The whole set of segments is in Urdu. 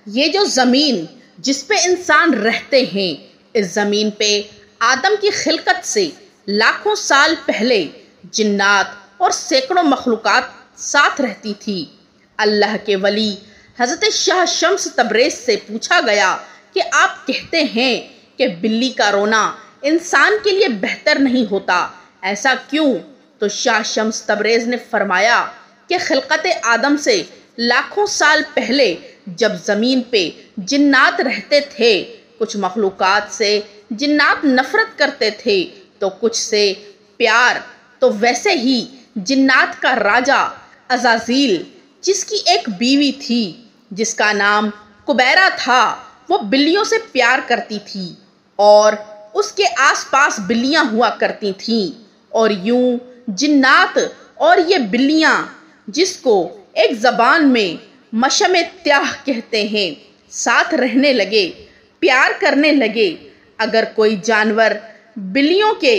یہ جو زمین جس پہ انسان رہتے ہیں، اس زمین پہ آدم کی خلقت سے لاکھوں سال پہلے جنات اور سینکڑوں مخلوقات ساتھ رہتی تھی۔ اللہ کے ولی حضرت شاہ شمس تبریز سے پوچھا گیا کہ آپ کہتے ہیں کہ بلی کا رونا انسان کے لیے بہتر نہیں ہوتا، ایسا کیوں؟ تو شاہ شمس تبریز نے فرمایا کہ خلقت آدم سے لاکھوں سال پہلے جب زمین پہ جنات رہتے تھے، کچھ مخلوقات سے جنات نفرت کرتے تھے تو کچھ سے پیار، تو ویسے ہی جنات کا راجا عزازیل، جس کی ایک بیوی تھی جس کا نام کبیرہ تھا، وہ بلیوں سے پیار کرتی تھی اور اس کے آس پاس بلیاں ہوا کرتی تھیں، اور یوں جنات اور یہ بلیاں، جس کو ایک زبان میں مشم تیاہ کہتے ہیں، ساتھ رہنے لگے، پیار کرنے لگے۔ اگر کوئی جانور بلیوں کے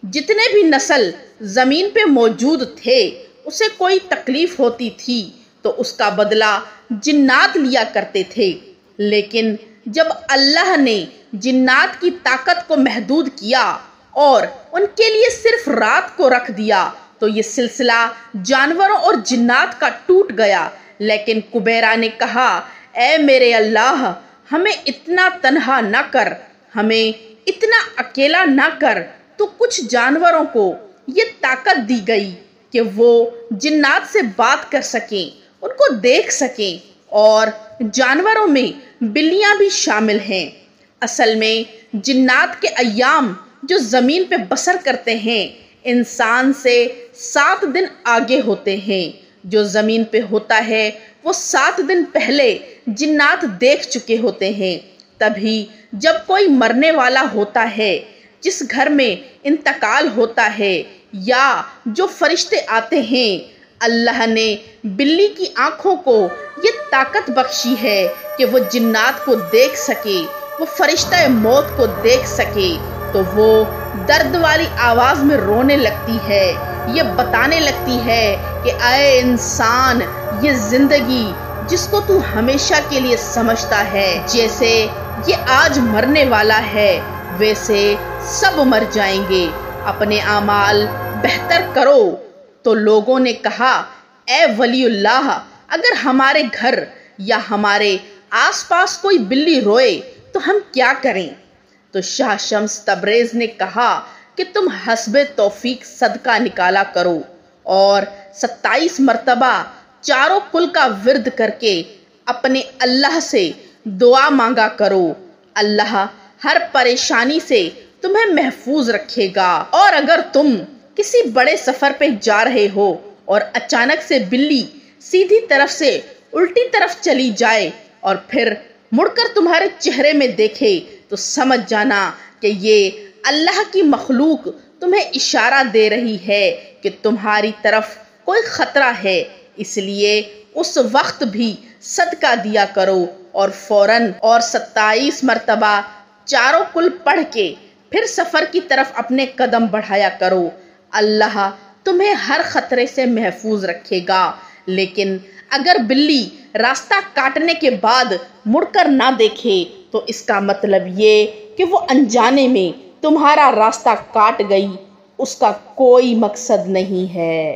جتنے بھی نسل زمین پہ موجود تھے اسے کوئی تکلیف ہوتی تھی تو اس کا بدلہ جنات لیا کرتے تھے، لیکن جب اللہ نے جنات کی طاقت کو محدود کیا اور ان کے لیے صرف رات کو رکھ دیا تو یہ سلسلہ جانوروں اور جنات کا ٹوٹ گیا۔ لیکن کبیرہ نے کہا، اے میرے اللہ، ہمیں اتنا تنہا نہ کر، ہمیں اتنا اکیلا نہ کر۔ تو کچھ جانوروں کو یہ طاقت دی گئی کہ وہ جنات سے بات کر سکیں، ان کو دیکھ سکیں، اور جانوروں میں بلیاں بھی شامل ہیں۔ اصل میں جنات کے ایام جو زمین پہ بسر کرتے ہیں انسان سے 7 دن آگے ہوتے ہیں۔ جو زمین پہ ہوتا ہے وہ 7 دن پہلے جنات دیکھ چکے ہوتے ہیں۔ تبھی جب کوئی مرنے والا ہوتا ہے، جس گھر میں انتقال ہوتا ہے، یا جو فرشتے آتے ہیں، اللہ نے بلی کی آنکھوں کو یہ طاقت بخشی ہے کہ وہ جنات کو دیکھ سکے، وہ فرشتہ موت کو دیکھ سکے، تو وہ درد والی آواز میں رونے لگتی ہے، یہ بتانے لگتی ہے کہ اے انسان، یہ زندگی جس کو تو ہمیشہ کے لیے سمجھتا ہے، جیسے یہ آج مرنے والا ہے ویسے سب مر جائیں گے، اپنے اعمال بہتر کرو۔ تو لوگوں نے کہا، اے ولی اللہ، اگر ہمارے گھر یا ہمارے آس پاس کوئی بلی روئے تو ہم کیا کریں؟ تو شاہ شمس تبریز نے کہا کہ تم حسب توفیق صدقہ نکالا کرو اور 27 مرتبہ چاروں کل کا ورد کر کے اپنے اللہ سے دعا مانگا کرو، اللہ ہر پریشانی سے تمہیں محفوظ رکھے گا۔ اور اگر تم کسی بڑے سفر پہ جا رہے ہو اور اچانک سے بلی سیدھی طرف سے الٹی طرف چلی جائے اور پھر مڑ کر تمہارے چہرے میں دیکھے تو سمجھ جانا کہ یہ اللہ کی مخلوق تمہیں اشارہ دے رہی ہے کہ تمہاری طرف کوئی خطرہ ہے، اس لیے اس وقت بھی صدقہ دیا کرو، اور فوراً اور 27 مرتبہ چاروں کل پڑھ کے پھر سفر کی طرف اپنے قدم بڑھایا کرو، اللہ تمہیں ہر خطرے سے محفوظ رکھے گا۔ لیکن اگر بلی راستہ کاٹنے کے بعد مڑ کر نہ دیکھے تو اس کا مطلب یہ کہ وہ انجانے میں تمہارا راستہ کاٹ گئی، اس کا کوئی مقصد نہیں ہے۔